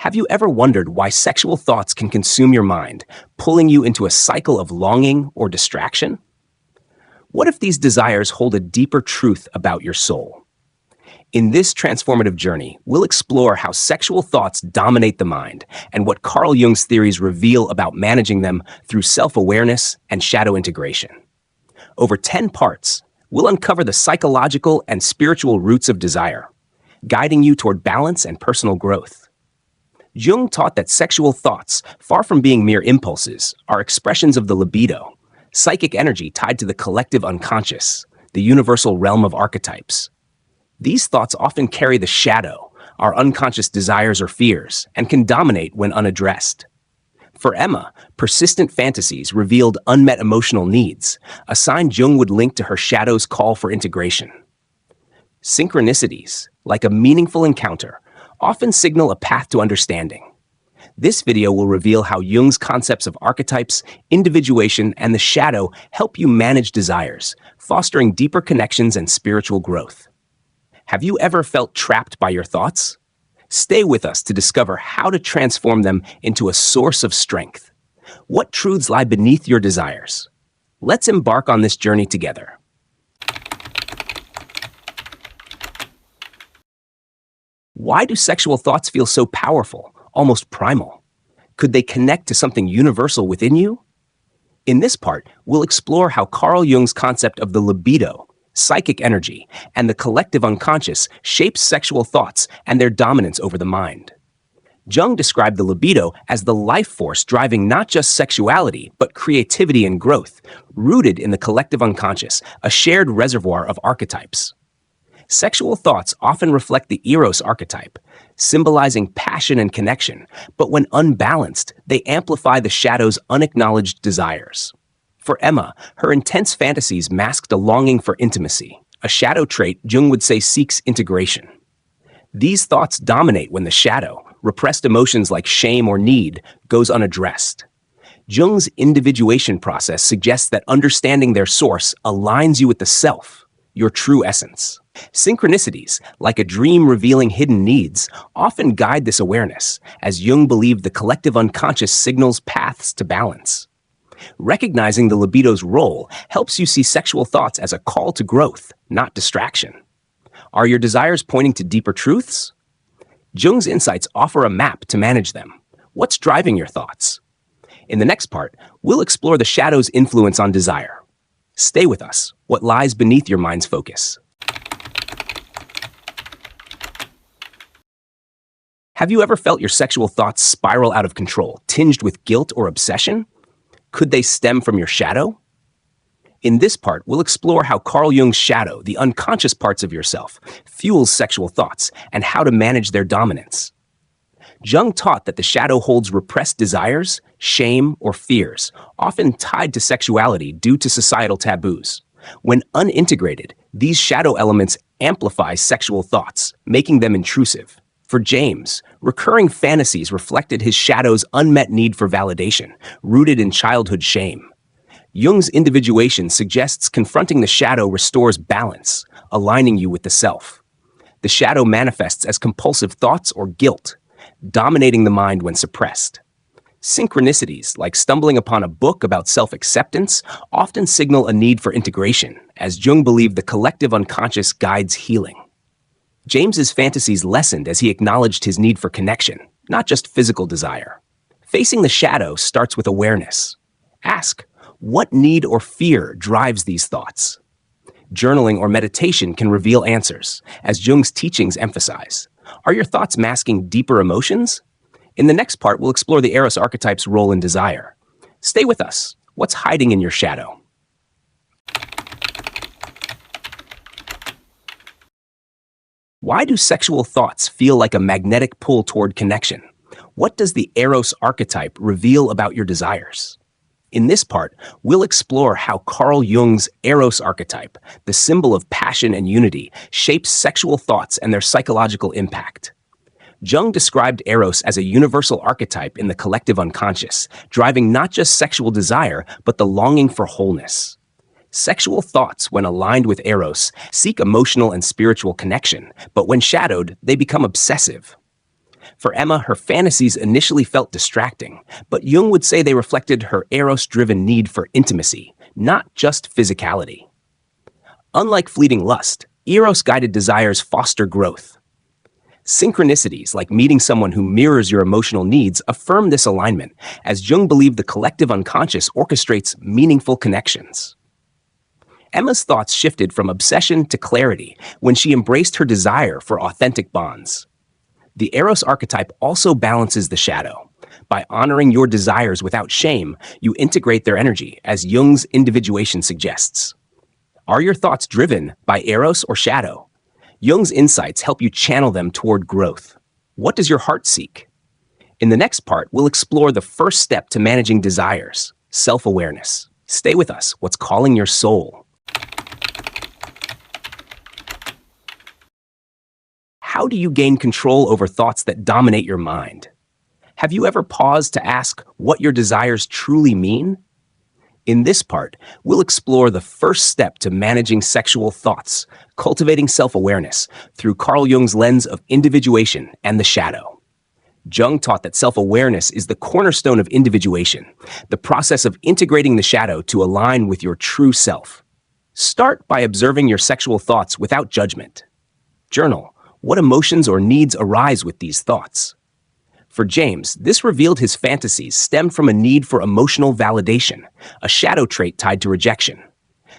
Have you ever wondered why sexual thoughts can consume your mind, pulling you into a cycle of longing or distraction? What if these desires hold a deeper truth about your soul? In this transformative journey, we'll explore how sexual thoughts dominate the mind and what Carl Jung's theories reveal about managing them through self-awareness and shadow integration. Over 10 parts, we'll uncover the psychological and spiritual roots of desire, guiding you toward balance and personal growth. Jung taught that sexual thoughts, far from being mere impulses, are expressions of the libido, psychic energy tied to the collective unconscious, the universal realm of archetypes. These thoughts often carry the shadow, our unconscious desires or fears, and can dominate when unaddressed. For Emma, persistent fantasies revealed unmet emotional needs, a sign Jung would link to her shadow's call for integration. Synchronicities, like a meaningful encounter, often signal a path to understanding. This video will reveal how Jung's concepts of archetypes, individuation, and the shadow help you manage desires, fostering deeper connections and spiritual growth. Have you ever felt trapped by your thoughts? Stay with us to discover how to transform them into a source of strength. What truths lie beneath your desires? Let's embark on this journey together. Why do sexual thoughts feel so powerful, almost primal? Could they connect to something universal within you? In this part, we'll explore how Carl Jung's concept of the libido, psychic energy, and the collective unconscious shapes sexual thoughts and their dominance over the mind. Jung described the libido as the life force driving not just sexuality, but creativity and growth, rooted in the collective unconscious, a shared reservoir of archetypes. Sexual thoughts often reflect the Eros archetype, symbolizing passion and connection, but when unbalanced, they amplify the shadow's unacknowledged desires. For Emma, her intense fantasies masked a longing for intimacy, a shadow trait Jung would say seeks integration. These thoughts dominate when the shadow, repressed emotions like shame or need, goes unaddressed. Jung's individuation process suggests that understanding their source aligns you with the self, your true essence. Synchronicities, like a dream revealing hidden needs, often guide this awareness, as Jung believed the collective unconscious signals paths to balance. Recognizing the libido's role helps you see sexual thoughts as a call to growth, not distraction. Are your desires pointing to deeper truths? Jung's insights offer a map to manage them. What's driving your thoughts? In the next part, we'll explore the shadow's influence on desire. Stay with us. What lies beneath your mind's focus? Have you ever felt your sexual thoughts spiral out of control, tinged with guilt or obsession? Could they stem from your shadow? In this part, we'll explore how Carl Jung's shadow, the unconscious parts of yourself, fuels sexual thoughts and how to manage their dominance. Jung taught that the shadow holds repressed desires, shame, or fears, often tied to sexuality due to societal taboos. When unintegrated, these shadow elements amplify sexual thoughts, making them intrusive. For James, recurring fantasies reflected his shadow's unmet need for validation, rooted in childhood shame. Jung's individuation suggests confronting the shadow restores balance, aligning you with the self. The shadow manifests as compulsive thoughts or guilt, dominating the mind when suppressed. Synchronicities, like stumbling upon a book about self-acceptance, often signal a need for integration, as Jung believed the collective unconscious guides healing. James's fantasies lessened as he acknowledged his need for connection, not just physical desire. Facing the shadow starts with awareness. Ask, what need or fear drives these thoughts? Journaling or meditation can reveal answers, as Jung's teachings emphasize. Are your thoughts masking deeper emotions? In the next part, we'll explore the Eros archetype's role in desire. Stay with us. What's hiding in your shadow? Why do sexual thoughts feel like a magnetic pull toward connection? What does the Eros archetype reveal about your desires? In this part, we'll explore how Carl Jung's Eros archetype, the symbol of passion and unity, shapes sexual thoughts and their psychological impact. Jung described Eros as a universal archetype in the collective unconscious, driving not just sexual desire, but the longing for wholeness. Sexual thoughts, when aligned with Eros, seek emotional and spiritual connection, but when shadowed, they become obsessive. For Emma, her fantasies initially felt distracting, but Jung would say they reflected her Eros-driven need for intimacy, not just physicality. Unlike fleeting lust, Eros-guided desires foster growth. Synchronicities, like meeting someone who mirrors your emotional needs, affirm this alignment, as Jung believed the collective unconscious orchestrates meaningful connections. Emma's thoughts shifted from obsession to clarity when she embraced her desire for authentic bonds. The Eros archetype also balances the shadow. By honoring your desires without shame, you integrate their energy, as Jung's individuation suggests. Are your thoughts driven by Eros or shadow? Jung's insights help you channel them toward growth. What does your heart seek? In the next part, we'll explore the first step to managing desires, self-awareness. Stay with us. What's calling your soul? How do you gain control over thoughts that dominate your mind? Have you ever paused to ask what your desires truly mean? In this part, we'll explore the first step to managing sexual thoughts, cultivating self-awareness through Carl Jung's lens of individuation and the shadow. Jung taught that self-awareness is the cornerstone of individuation, the process of integrating the shadow to align with your true self. Start by observing your sexual thoughts without judgment. Journal. What emotions or needs arise with these thoughts? For James, this revealed his fantasies stemmed from a need for emotional validation, a shadow trait tied to rejection.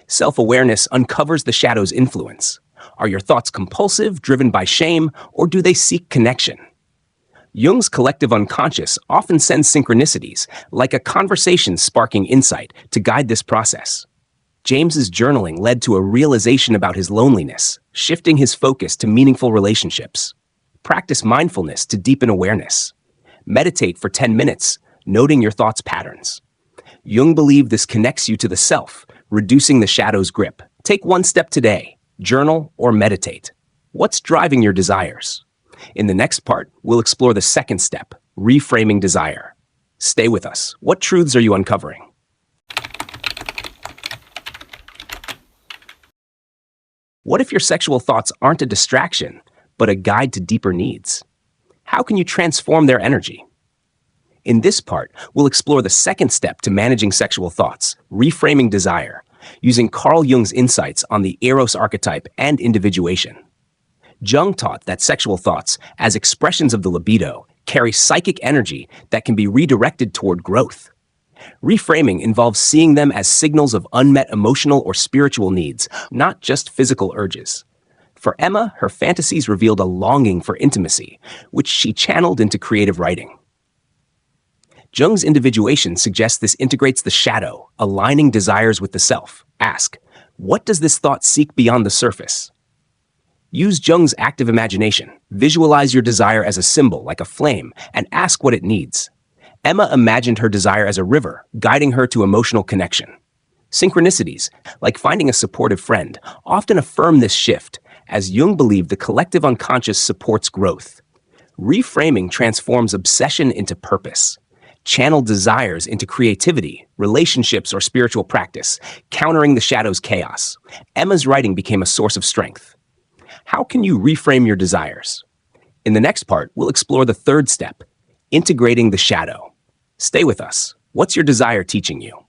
Self-awareness uncovers the shadow's influence. Are your thoughts compulsive, driven by shame, or do they seek connection? Jung's collective unconscious often sends synchronicities, like a conversation sparking insight, to guide this process. James's journaling led to a realization about his loneliness, shifting his focus to meaningful relationships. Practice mindfulness to deepen awareness. Meditate for 10 minutes, noting your thoughts' patterns. Jung believed this connects you to the self, reducing the shadow's grip. Take one step today. Journal or meditate. What's driving your desires? In the next part, we'll explore the second step, reframing desire. Stay with us. What truths are you uncovering? What if your sexual thoughts aren't a distraction, but a guide to deeper needs? How can you transform their energy? In this part, we'll explore the second step to managing sexual thoughts, reframing desire, using Carl Jung's insights on the Eros archetype and individuation. Jung taught that sexual thoughts, as expressions of the libido, carry psychic energy that can be redirected toward growth. Reframing involves seeing them as signals of unmet emotional or spiritual needs, not just physical urges. For Emma, her fantasies revealed a longing for intimacy, which she channeled into creative writing. Jung's individuation suggests this integrates the shadow, aligning desires with the self. Ask, what does this thought seek beyond the surface? Use Jung's active imagination. Visualize your desire as a symbol, like a flame, and ask what it needs. Emma imagined her desire as a river, guiding her to emotional connection. Synchronicities, like finding a supportive friend, often affirm this shift, as Jung believed the collective unconscious supports growth. Reframing transforms obsession into purpose. Channeled desires into creativity, relationships, or spiritual practice, countering the shadow's chaos. Emma's writing became a source of strength. How can you reframe your desires? In the next part, we'll explore the third step, integrating the shadow. Stay with us. What's your desire teaching you?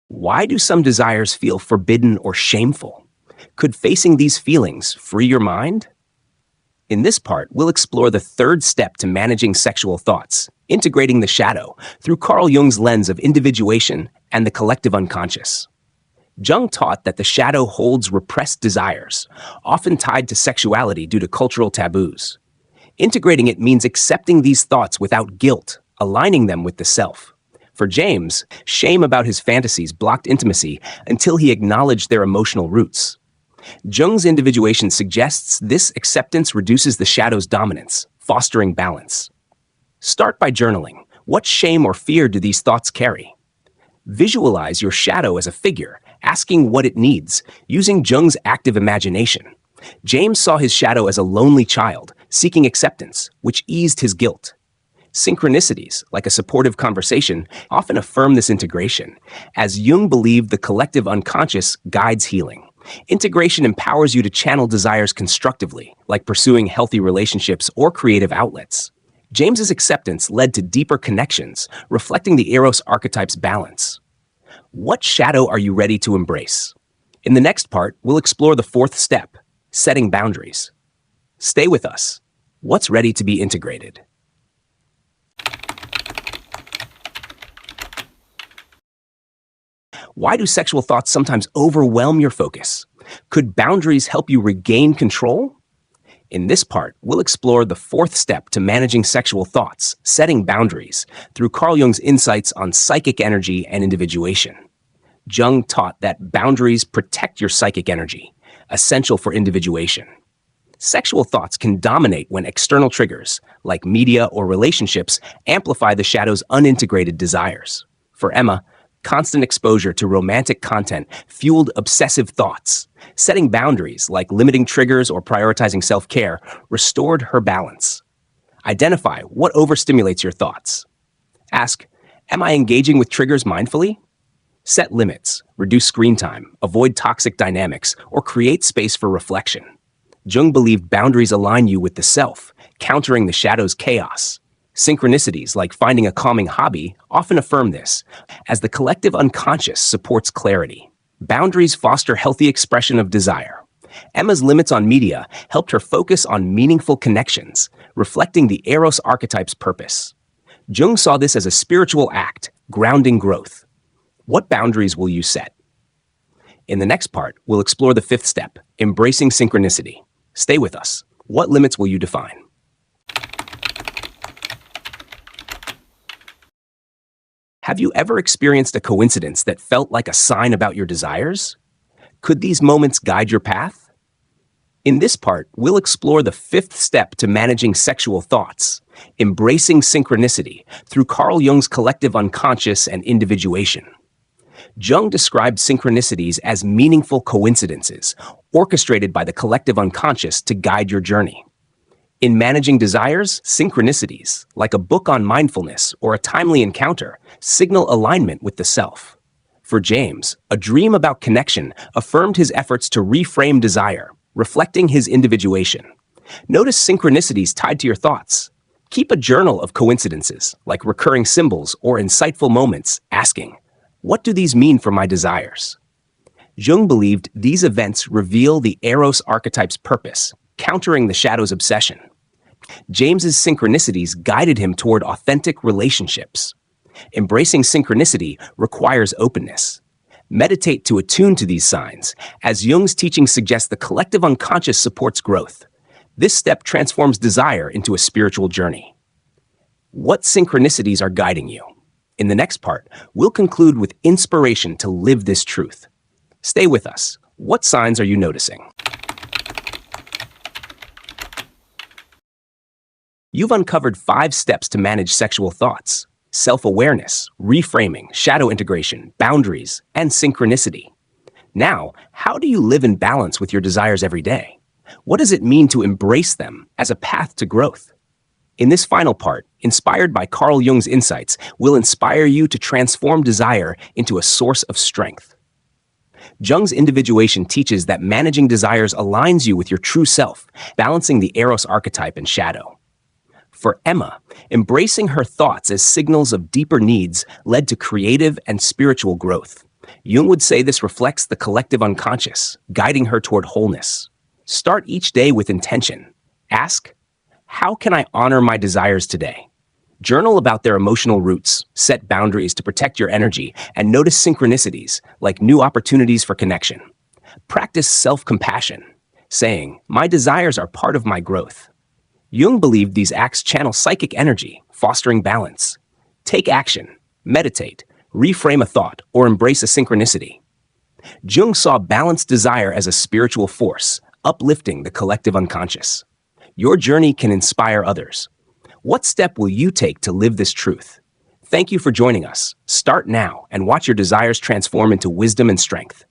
Why do some desires feel forbidden or shameful? Could facing these feelings free your mind? In this part, we'll explore the third step to managing sexual thoughts, integrating the shadow, through Carl Jung's lens of individuation and the collective unconscious. Jung taught that the shadow holds repressed desires, often tied to sexuality due to cultural taboos. Integrating it means accepting these thoughts without guilt, aligning them with the self. For James, shame about his fantasies blocked intimacy until he acknowledged their emotional roots. Jung's individuation suggests this acceptance reduces the shadow's dominance, fostering balance. Start by journaling. What shame or fear do these thoughts carry? Visualize your shadow as a figure, asking what it needs, using Jung's active imagination. James saw his shadow as a lonely child, seeking acceptance, which eased his guilt. Synchronicities, like a supportive conversation, often affirm this integration, as Jung believed the collective unconscious guides healing. Integration empowers you to channel desires constructively, like pursuing healthy relationships or creative outlets. James's acceptance led to deeper connections, reflecting the Eros archetype's balance. What shadow are you ready to embrace? In the next part, we'll explore the fourth step, setting boundaries. Stay with us. What's ready to be integrated? Why do sexual thoughts sometimes overwhelm your focus? Could boundaries help you regain control? In this part, we'll explore the fourth step to managing sexual thoughts, setting boundaries, through Carl Jung's insights on psychic energy and individuation. Jung taught that boundaries protect your psychic energy, essential for individuation. Sexual thoughts can dominate when external triggers, like media or relationships, amplify the shadow's unintegrated desires. For Emma, constant exposure to romantic content fueled obsessive thoughts. Setting boundaries, like limiting triggers or prioritizing self-care, restored her balance. Identify what overstimulates your thoughts. Ask, am I engaging with triggers mindfully? Set limits, reduce screen time, avoid toxic dynamics, or create space for reflection. Jung believed boundaries align you with the self, countering the shadow's chaos. Synchronicities, like finding a calming hobby, often affirm this, as the collective unconscious supports clarity. Boundaries foster healthy expression of desire. Emma's limits on media helped her focus on meaningful connections, reflecting the Eros archetype's purpose. Jung saw this as a spiritual act, grounding growth. What boundaries will you set? In the next part, we'll explore the fifth step, embracing synchronicity. Stay with us. What limits will you define? Have you ever experienced a coincidence that felt like a sign about your desires? Could these moments guide your path? In this part, we'll explore the fifth step to managing sexual thoughts, embracing synchronicity, through Carl Jung's collective unconscious and individuation. Jung described synchronicities as meaningful coincidences, orchestrated by the collective unconscious to guide your journey. In managing desires, synchronicities, like a book on mindfulness or a timely encounter, signal alignment with the self. For James, a dream about connection affirmed his efforts to reframe desire, reflecting his individuation. Notice synchronicities tied to your thoughts. Keep a journal of coincidences, like recurring symbols or insightful moments, asking, what do these mean for my desires? Jung believed these events reveal the Eros archetype's purpose, countering the shadow's obsession. James's synchronicities guided him toward authentic relationships. Embracing synchronicity requires openness. Meditate to attune to these signs, as Jung's teaching suggests the collective unconscious supports growth. This step transforms desire into a spiritual journey. What synchronicities are guiding you? In the next part, we'll conclude with inspiration to live this truth. Stay with us. What signs are you noticing? You've uncovered 5 steps to manage sexual thoughts: self-awareness, reframing, shadow integration, boundaries, and synchronicity. Now, how do you live in balance with your desires every day? What does it mean to embrace them as a path to growth? In this final part, inspired by Carl Jung's insights, we'll inspire you to transform desire into a source of strength. Jung's individuation teaches that managing desires aligns you with your true self, balancing the Eros archetype and shadow. For Emma, embracing her thoughts as signals of deeper needs led to creative and spiritual growth. Jung would say this reflects the collective unconscious, guiding her toward wholeness. Start each day with intention. Ask, how can I honor my desires today? Journal about their emotional roots, set boundaries to protect your energy, and notice synchronicities, like new opportunities for connection. Practice self-compassion, saying, my desires are part of my growth. Jung believed these acts channel psychic energy, fostering balance. Take action, meditate, reframe a thought, or embrace a synchronicity. Jung saw balanced desire as a spiritual force, uplifting the collective unconscious. Your journey can inspire others. What step will you take to live this truth? Thank you for joining us. Start now and watch your desires transform into wisdom and strength.